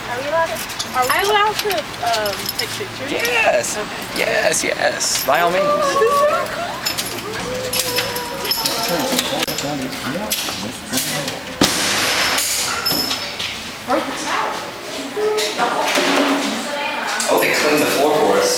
Are we allowed to take pictures? Yes. Okay. Yes. By all means. Oh, they cleaned the floor for us.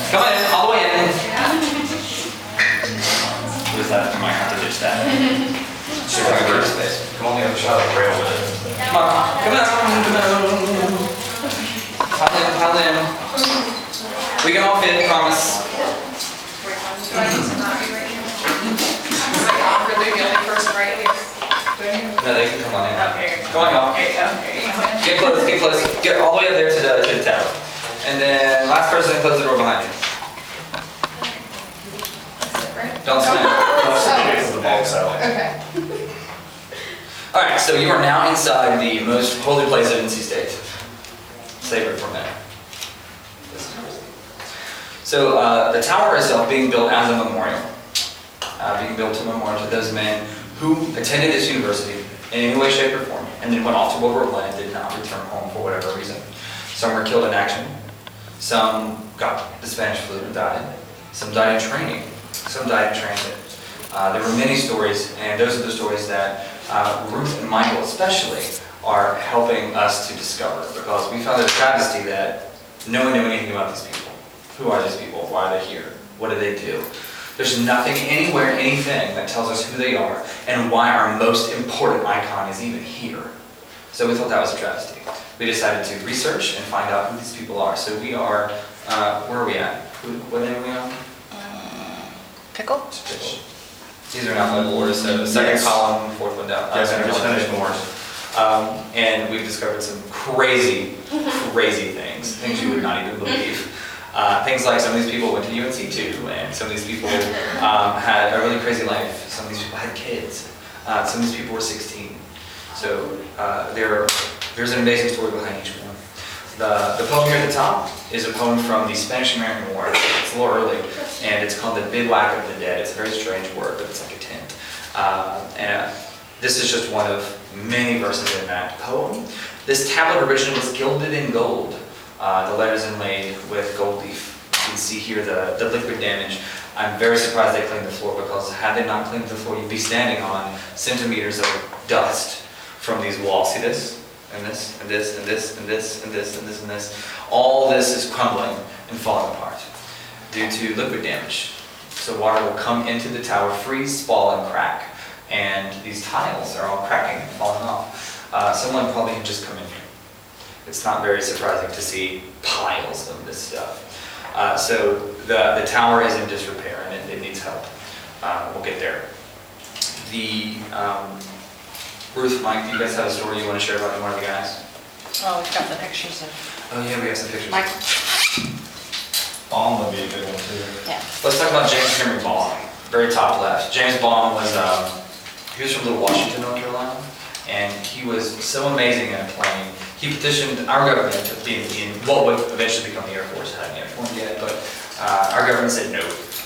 Come on in, all the way in. What is that? I might have to ditch that. Come on the other side of the rail with it. Come on. Pile in. We can all fit, promise. No, they can come on in. Come on, y'all. Get close. Get all the way up there to the tower. And then last person, close the door behind you. Don't slam. Okay. Alright, so you are now inside the most holy place of NC State. Sacred from there. So the tower itself being built as a memorial. Being built to memorial to those men who attended this university in any way, shape, or form, and then went off to World War I and did not return home for whatever reason. Some were killed in action. Some got the Spanish flu and died. Some died in training. Some died in transit. There were many stories, and those are the stories that Ruth and Michael especially are helping us to discover, because we found it a travesty that no one knew anything about these people. Who are these people? Why are they here? What do they do? There's nothing anywhere, anything that tells us who they are and why our most important icon is even here. So we thought that was a travesty. We decided to research and find out who these people are. So we are, where are we at? What name are we on? Pickle? Fish. These are in alphabetical order, so the second column, fourth one down. Yes, I just finished Morse. And we've discovered some crazy things you would not even believe. Things like some of these people went to UNC too, and some of these people had a really crazy life. Some of these people had kids. Some of these people were 16. So there's an amazing story behind each one. The poem here at the top is a poem from the Spanish-American War. It's a little early, and it's called The Bivouac of the Dead. It's a very strange word, but it's like a tent. And this is just one of many verses in that poem. This tablet originally was gilded in gold. The letters inlaid with gold leaf. You can see here the liquid damage. I'm very surprised they cleaned the floor, because had they not cleaned the floor, you'd be standing on centimeters of dust from these walls. See this? And this, and this, and this, and this, and this, and this, and this. All this is crumbling and falling apart due to liquid damage. So water will come into the tower, freeze, fall, and crack. And these tiles are all cracking and falling off. Someone probably had just come in here. It's not very surprising to see piles of this stuff. So the tower is in disrepair and it needs help. We'll get there. Ruth, Mike, do you guys have a story you want to share about one of the guys? Oh, we've got the pictures of Oh yeah, we have some pictures. Mike. Baum would be a good one too. Yeah. Let's talk about James Henry Baum, very top left. James Baum was he was from Little Washington, North Carolina, and he was so amazing in a plane. He petitioned our government to be in what would eventually become the Air Force. It hadn't yet formed yet, but our government said, no,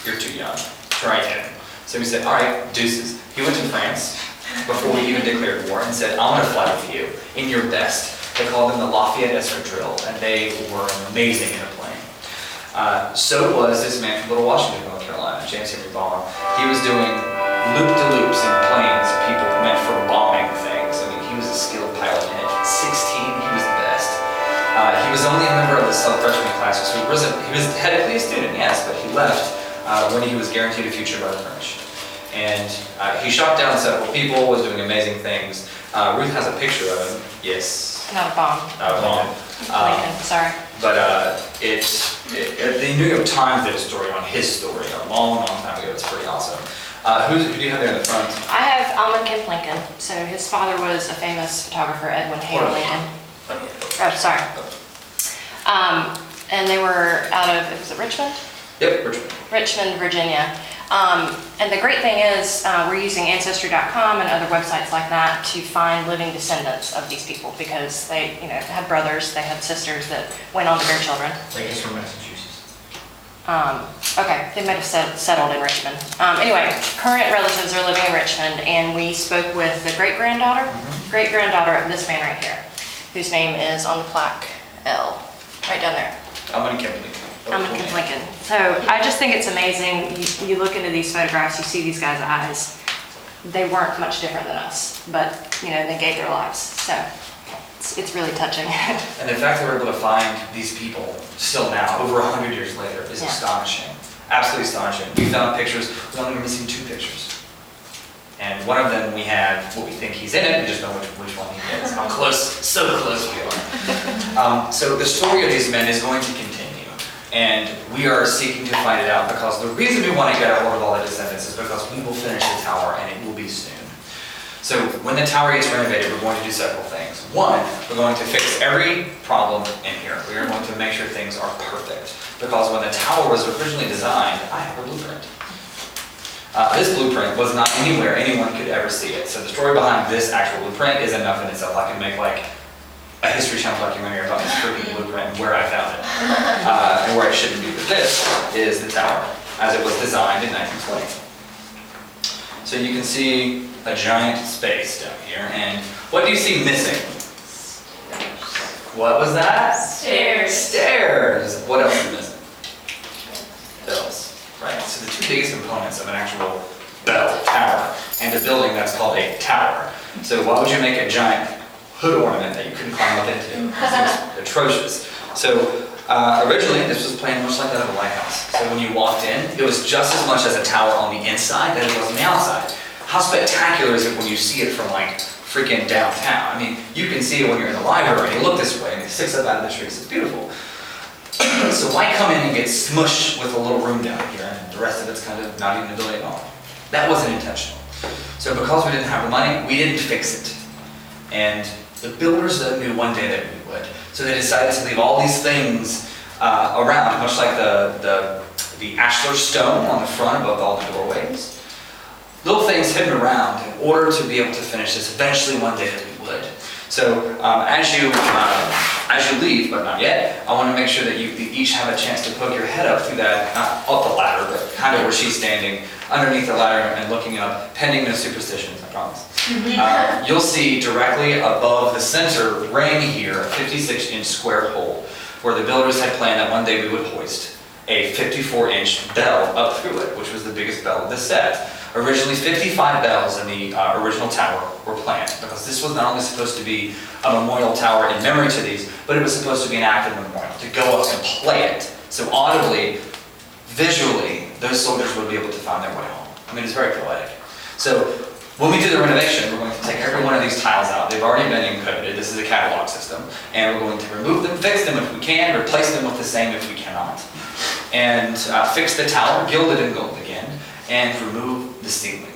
you're too young. Try again. So we said, all right, deuces. He went to France before we even declared war and said, I'm going to fly with you in your best. They called them the Lafayette Escadrille, and they were amazing in a plane. So was this man from Little Washington, North Carolina, James Henry Baum. He was doing loop-de-loops in planes people meant for bombing things. I mean, he was a skilled pilot, and at 16, he was the best. He was only a member of the freshman class, so he was technically a student, yes, but he left when he was guaranteed a future by the French. And he shot down several people, was doing amazing things. Ruth has a picture of him. Yes. Not a bomb. Not a bomb. Lincoln, sorry. But the New York Times did a story on his story a long time ago. It's pretty awesome. Who do you have there in the front? I have Almond Kemp Lincoln. So his father was a famous photographer, Edwin Hale Lincoln. Oh, sorry. And they were out of, was it Richmond? Yep, Richmond. Richmond, Virginia. And the great thing is we're using Ancestry.com and other websites like that to find living descendants of these people, because they had brothers, they had sisters that went on to bear children. Lincoln's from Massachusetts. Okay, they might have settled in Richmond. Anyway, current relatives are living in Richmond, and we spoke with the great-granddaughter, great-granddaughter of this man right here, whose name is on the plaque, L, right down there. I'm gonna Kimberly. Lincoln. So I just think it's amazing. You look into these photographs, you see these guys' eyes. They weren't much different than us, but they gave their lives. So it's really touching. And the fact that we're able to find these people still now, over 100 years later, is Yeah. astonishing. Absolutely astonishing. We found pictures, we only were missing 2 pictures. And one of them we have what we think he's in it, we just know which one he is. How close, so close we are. So the story of these men is going to continue. And we are seeking to find it out because the reason we want to get a hold of all the descendants is because we will finish the tower and it will be soon. So when the tower gets renovated, we're going to do several things. One, we're going to fix every problem in here. We are going to make sure things are perfect. Because when the tower was originally designed, I have a blueprint. This blueprint was not anywhere anyone could ever see it. So the story behind this actual blueprint is enough in itself. I can make like a History Channel documentary about this freaking blueprint and where I found it. And where it shouldn't be. But this is the tower as it was designed in 1920. So you can see a giant space down here. And what do you see missing? What was that? Stairs. Stairs. What else is missing? Bells. Right. So the 2 biggest components of an actual bell tower and a building that's called a tower. So why would you make a giant hood ornament that you couldn't climb up into? It's atrocious. So originally this was planned much like that of a lighthouse. So when you walked in, it was just as much as a tower on the inside that it was on the outside. How spectacular is it when you see it from like freaking downtown? I mean, you can see it when you're in the library and you look this way and it sticks up out of the trees. It's beautiful. So why come in and get smushed with a little room down here and the rest of it's kind of not even a building at all? That wasn't intentional. So because we didn't have the money, we didn't fix it. And the builders knew one day that we would. So they decided to leave all these things around, much like the ashlar stone on the front above all the doorways. Little things hidden around in order to be able to finish this eventually one day that we would. So as you leave, but not yet, I want to make sure that you each have a chance to poke your head up through that, not up the ladder, but kind of where she's standing underneath the ladder and looking up, pending no superstitions, I promise. You'll see directly above the center ring here, a 56-inch square hole, where the builders had planned that one day we would hoist a 54-inch bell up through it, which was the biggest bell of the set. Originally, 55 bells in the original tower were planned, because this was not only supposed to be a memorial tower in memory to these, but it was supposed to be an active memorial, to go up and play it. So audibly, visually, those soldiers would be able to find their way home. I mean, it's very poetic. So when we do the renovation, we're going to take every one of these tiles out. They've already been encoded. This is a catalog system. And we're going to remove them, fix them if we can, replace them with the same if we cannot. And fix the tower, gild it in gold again, and remove the ceiling.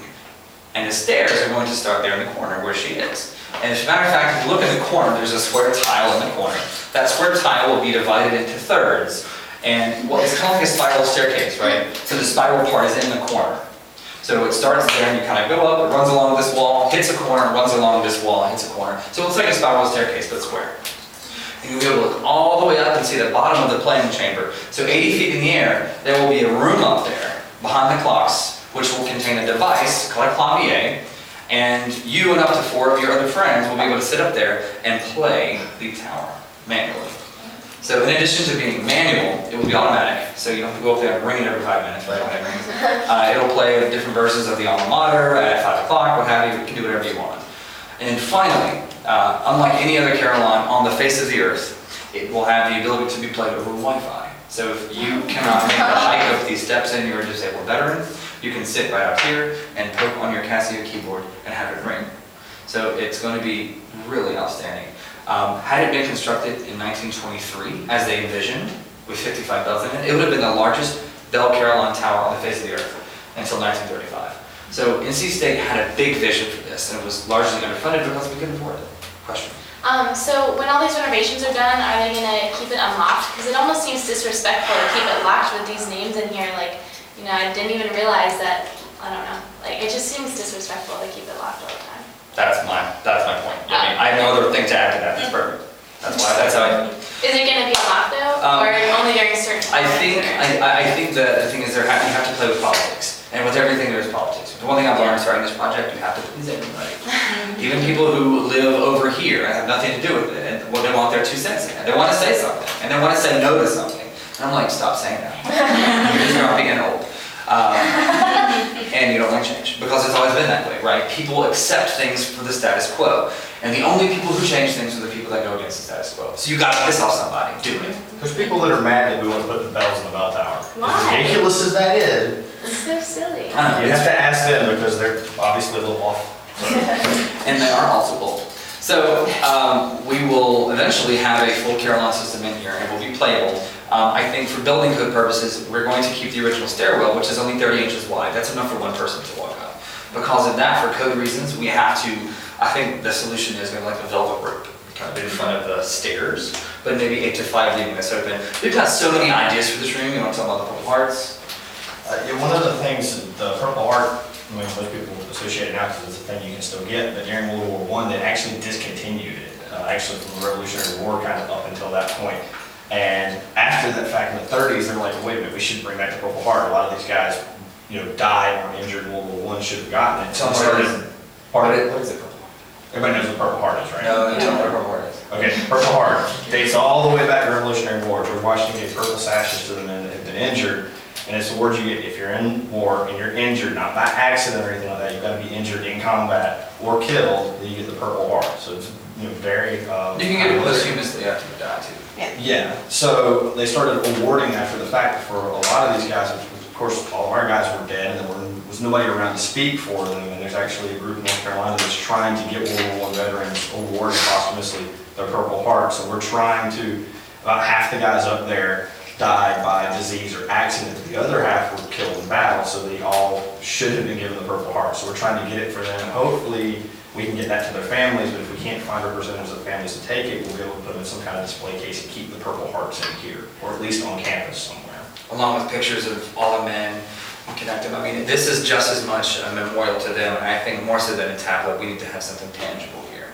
And the stairs are going to start there in the corner where she is. And as a matter of fact, if you look in the corner, there's a square tile in the corner. That square tile will be divided into thirds. And well, it's kind of like a spiral staircase, right? So the spiral part is in the corner. So it starts there and you kind of go up, it runs along this wall, hits a corner, runs along this wall, hits a corner. So it's like a spiral staircase, but square. And you'll be able to look all the way up and see the bottom of the playing chamber. So 80 feet in the air, there will be a room up there behind the clocks, which will contain a device called a clavier, and you and up to 4 of your other friends will be able to sit up there and play the tower manually. So in addition to being manual, it will be automatic, so you don't have to go up there and ring it every 5 minutes, right, when it rings. It'll play different versions of the alma mater at 5 o'clock, what have you. You can do whatever you want. And then finally, unlike any other carillon on the face of the earth, it will have the ability to be played over Wi-Fi. So if you cannot make the hike up these steps and you're a disabled veteran, you can sit right out here and poke on your Casio keyboard and have it ring. So it's going to be really outstanding. Had it been constructed in 1923, as they envisioned, with 55 bells in it, it would have been the largest bell carillon tower on the face of the earth until 1935. So NC State had a big vision for this, and it was largely underfunded because we couldn't afford it. Question? So when all these renovations are done, are they gonna keep it unlocked? Because it almost seems disrespectful to keep it locked with these names in here. Like, you know, I didn't even realize that. I don't know. Like, it just seems disrespectful to keep it locked all the time. That's my point. I mean, I have no other thing to add to that. That's perfect. That's how I. Is it gonna be unlocked though, or only during certain times? I think the thing is you have to play with politics, and with everything there's politics. The one thing I've learned starting this project, you have to please everybody. Even people who live over here and have nothing to do with it, and well, they want their 2 cents in it. They want to say something, and they want to say no to something. And I'm like, stop saying that. You're just grumpy and old. And you don't like change, because it's always been that way, right? People accept things for the status quo. And the only people who change things are the people that go against the status quo. So you gotta piss off somebody, do it. There's people that are mad that we want to put the bells in the bell tower. Why? As ridiculous as that is, It's so silly. I know, you have to ask them because they're obviously a little off. and they are also old. So we will eventually have a full carillon system in here, and it will be playable. I think for building code purposes, we're going to keep the original stairwell, which is only 30 inches wide. That's enough for one person to walk up. Because of that, for code reasons, we have to, I think the solution is maybe like a velvet rope, kind of in front of the stairs, but maybe 8 to 5 leaving this open. We've got so many ideas for this room. You want to talk about the Purple Hearts? Yeah, one of the things, the Purple Heart, I mean, most people associate it now because it's a thing you can still get, but during World War I, they actually discontinued it, actually from the Revolutionary War kind of up until that point. And after that fact, in the 30s, they're like, wait a minute, we should bring back the Purple Heart. A lot of these guys, died or injured in World War I, should have gotten it. Tell me what is it? Everybody knows what Purple Heart is, right? No, tell me what a Purple Heart is. Okay, Purple Heart dates all the way back to the Revolutionary War. George Washington gave purple sashes to the men that had been injured. And it's the word you get if you're in war and you're injured, not by accident or anything like that. You've got to be injured in combat or killed, then you get the Purple Heart. So it's very. You can get it posthumously after you die too. Yeah. So they started awarding after the fact for a lot of these guys. Of course, all of our guys were dead, and there was nobody around to speak for them. And there's actually a group in North Carolina that's trying to get World War I veterans awarded posthumously their Purple Heart. So we're trying to. About half the guys up there died by disease or accident. The other half were killed in battle, so they all should have been given the Purple Heart. So we're trying to get it for them. Hopefully, we can get that to their families, but if we can't find representatives of families to take it, we'll be able to put them in some kind of display case and keep the Purple Hearts in here, or at least on campus somewhere. Along with pictures of all the men and connect them. I mean, this is just as much a memorial to them, and I think more so than a tablet, we need to have something tangible here,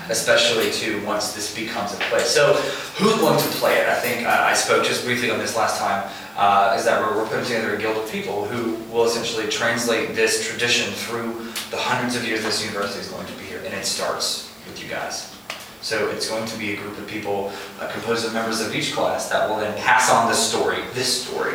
especially too once this becomes a place. So who's going to play it? I think I spoke just briefly on this last time, is that we're putting together a guild of people who will essentially translate this tradition through the hundreds of years this university is going to be here, and it starts with you guys. So it's going to be a group of people composed of members of each class that will then pass on this story, the story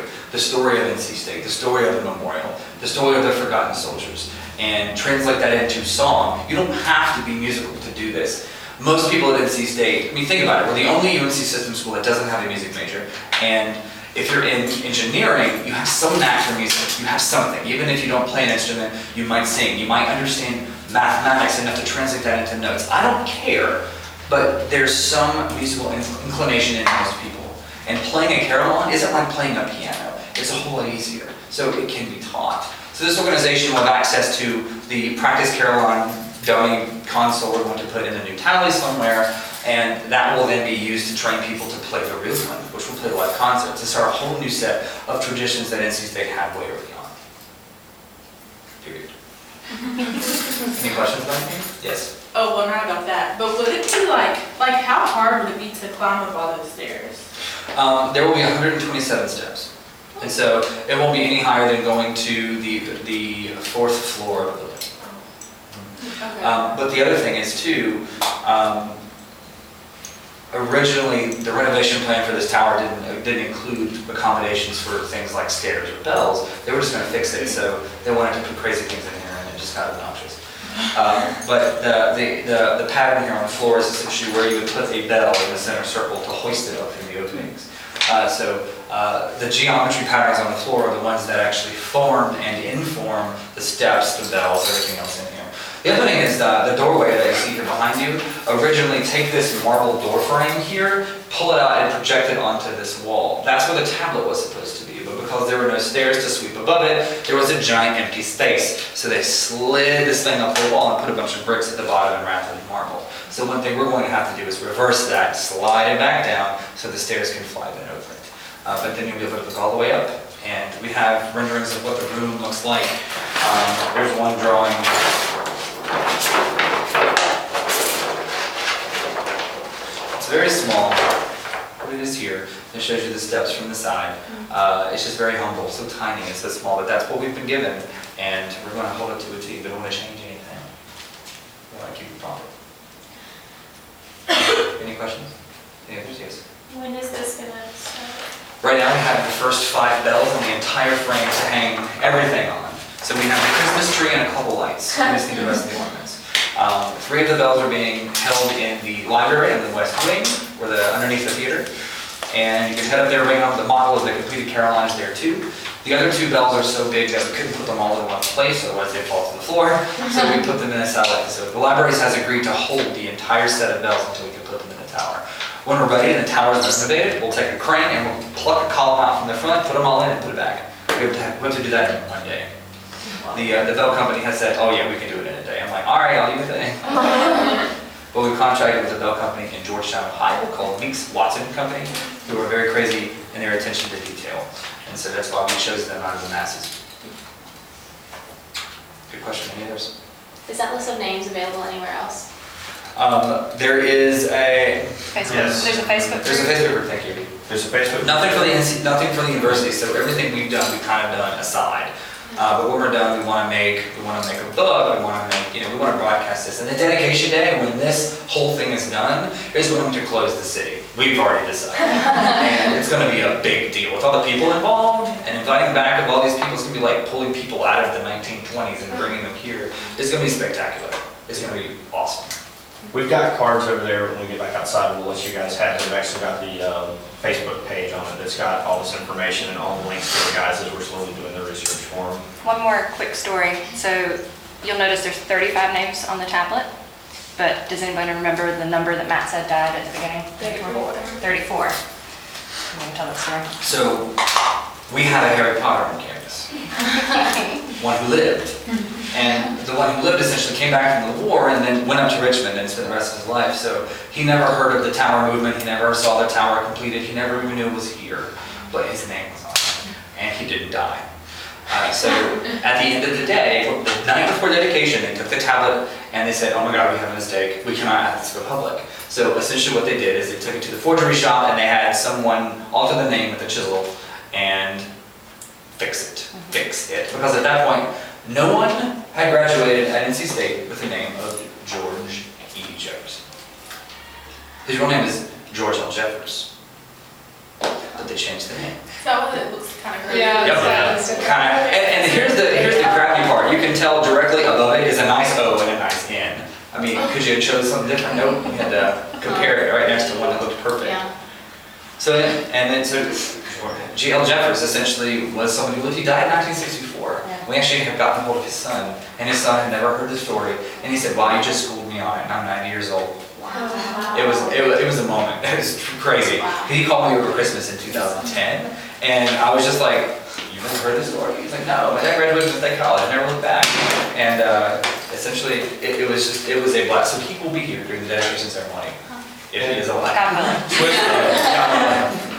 of NC State, the story of the memorial, the story of the forgotten soldiers, and translate that into song. You don't have to be musical to do this. Most people at NC State, I mean, think about it, we're the only UNC system school that doesn't have a music major, and if you're in engineering, you have some knack for music, you have something. Even if you don't play an instrument, you might sing, you might understand mathematics enough to translate that into notes. I don't care, but there's some musical inclination in most people. And playing a carillon isn't like playing a piano, it's a whole lot easier, so it can be taught. So this organization will have access to the Practice Carillon dummy console we're going to put in a new tally somewhere, and that will then be used to train people to play the real one, which will play live concerts. It's our whole new set of traditions that NC State had way early on. Period. Any questions about anything? Yes. Oh, well, not about that. But would it be like how hard would it be to climb up all those stairs? There will be 127 steps. And so it won't be any higher than going to the 4th floor of the building. Okay. But the other thing is too, originally the renovation plan for this tower didn't include accommodations for things like stairs or bells. They were just going to fix it, so they wanted to put crazy things in here, and it just got obnoxious. But the pattern here on the floor is essentially where you would put a bell in the center circle to hoist it up in the openings. So the geometry patterns on the floor are the ones that actually form and inform the steps, the bells, everything else in here. The other thing is the doorway that you see here behind you. Originally, take this marble door frame here, pull it out and project it onto this wall. That's where the tablet was supposed to be, but because there were no stairs to sweep above it, there was a giant empty space. So they slid this thing up the wall and put a bunch of bricks at the bottom and wrapped it in marble. So one thing we're going to have to do is reverse that, slide it back down so the stairs can fly then over it. But then you'll be able to look all the way up. And we have renderings of what the room looks like. There's one drawing. It's very small, but it is here. It shows you the steps from the side. It's just very humble, so tiny and so small, but that's what we've been given, and we're going to hold it to a T. We don't want to change anything. We want to keep it proper. Any questions? Any others? Yes. When is this gonna start? Right now, we have the first 5 bells and the entire frame to hang everything on. So we have the Christmas tree and a couple lights. We just need the rest of the ornaments. 3 of the bells are being held in the library in the west wing, or underneath the theater. And you can head up there, ring up the model of the completed Carolines there too. The other 2 bells are so big that we couldn't put them all in one place, otherwise they'd fall to the floor. So we put them in a satellite facility. The libraries has agreed to hold the entire set of bells until we can put them in the tower. When we're ready and the tower is renovated, we'll take a crane and we'll pluck a column out from the front, put them all in and put it back. We have to do that in 1 day. The bell company has said, oh yeah, we can do it in a day. I'm like, all right, I'll do your thing. But we contracted with a bell company in Georgetown, Ohio called Meeks Watson Company, who are very crazy in their attention to detail. And so that's why we chose them out of the masses. Good question. Any others? Is that list of names available anywhere else? There is a Facebook, Yes. there's a Facebook there's a group. Facebook group. Thank you. There's a Facebook. Nothing for the nothing for the university. So everything we've done, we've kind of done aside. But when we're done, we want to make a book. We want to make, we want to broadcast this. And the dedication day, when this whole thing is done, is when we're going to close the city. We've already decided, and it's going to be a big deal with all the people involved and inviting back of all these people. It's going to be like pulling people out of the 1920s and bringing them here. It's going to be spectacular. It's going to be awesome. We've got cards over there when we get back outside, we'll let you guys have it. We've actually got the Facebook page on it that's got all this information and all the links to the guys as we're slowly doing the research for them. One more quick story. So you'll notice there's 35 names on the tablet, but does anybody remember the number that Matt said died at the beginning? 34. I'm gonna tell that story. So we had a Harry Potter on campus, one who lived. And the one who lived essentially came back from the war and then went up to Richmond and spent the rest of his life. So he never heard of the tower movement. He never saw the tower completed. He never even knew it was here. But his name was on it. And he didn't die. So at the end of the day, the night before dedication, they took the tablet and they said, oh my God, we have a mistake. We cannot have this go public. So essentially what they did is they took it to the forgery shop and they had someone alter the name with a chisel and fix it. Because at that point, no one had graduated at NC State with the name of George E. Jefferson. His real name is George L. Jeffers, but they changed the name. Is that what it looks kind of crazy? Yeah. Kind of. And here's the crappy part. You can tell directly above it is a nice O and a nice N. I mean, because you had chosen something different. Nope, you had to compare it right next to one that looked perfect. Yeah. So G.L. Jeffers essentially was someone who lived. He died in 1964. Yeah. We actually had gotten hold of his son, and his son had never heard the story. And he said, "Wow, you just schooled me on it, and I'm 90 years old." Wow. It was a moment. It was crazy. Wow. He called me over Christmas in 2010, and I was just like, "You've never heard the story?" He's like, "No, my dad graduated from State College. I never looked back." And essentially, it was a blast. So he will be here during the dedication ceremony if he is alive.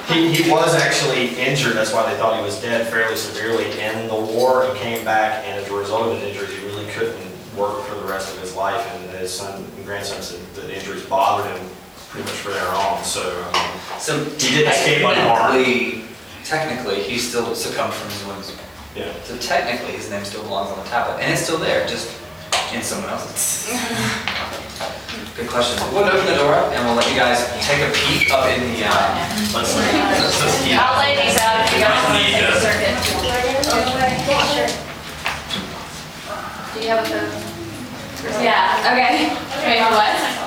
He was actually injured, that's why they thought he was dead fairly severely in the war. He came back, and as a result of his injuries, he really couldn't work for the rest of his life. And his son and grandson said that the injuries bothered him pretty much for their own. So he did escape unharmed. Technically, he still succumbed from his wounds. Yeah. So technically, his name still belongs on the tablet, and it's still there, just in someone else's. Good question. We'll open the door up, and we'll let you guys take a peek up in the. Let's keep. I'll lay these out if you guys want to Need take a to- circuit. Do you have a phone? Yeah. Okay. Wait, what?